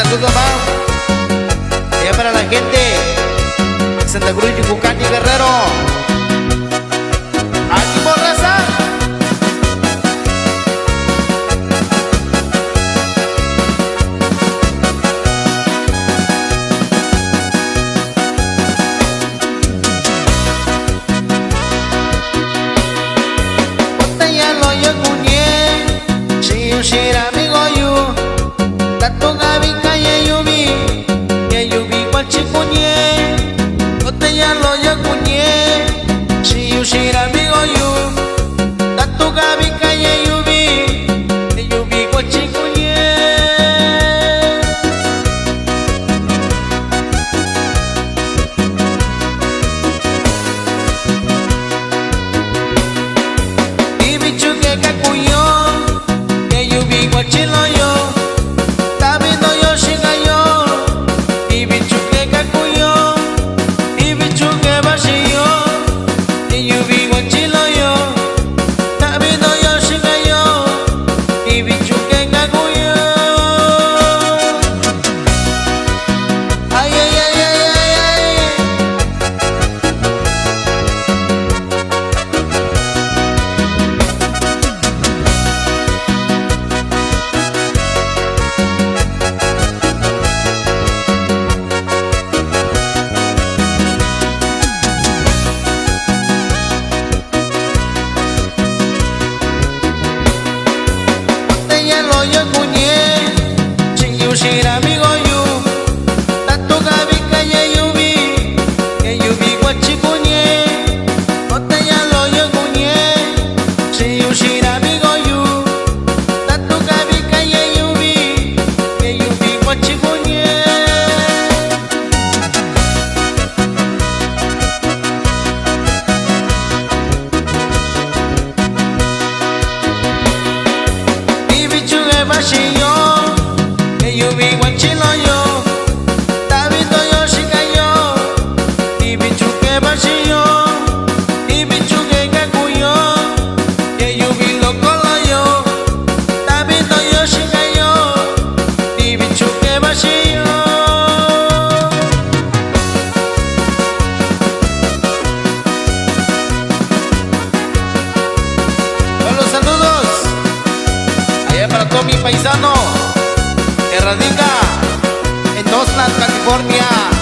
saludo más. Allá para la gente de Santa Cruz, Yucatán y Guerrero. Aquí por raza. Shira amigo yu, tato gabi kaya yubi, ya yubi kwachi kunye, ote ya lo ya kunye. Shira amigo yu, tato gabi kaya yubi, ya yubi kwachi kunye. Ibichu que kakuyo. Chilo yo, tabindo yo shiga yo, ibichuke kakuyo, ibichuke bashi yo, iyubi chilo yo, tabindo yo shiga yo, ibichuke kakuyo. Ay ay ay ay ay ay. Yo kunye, shira amigo yu, tato gabi kaya yubi, que yubi guachi kunye, ote ya lo yo kunye, shira amigo yu, tato gabi kaya yubi, que yubi guachi kunye. Bashi yo, que yubi guachilo yo, tabindo yo shiga yo, ibichuke bashi yo, ibichuke kakuyo, que yubi lokolo yo, tabindo yo shiga yo, ibichuke bashi yo. Los saludos para todo mi paisano que radica en Oakland, California.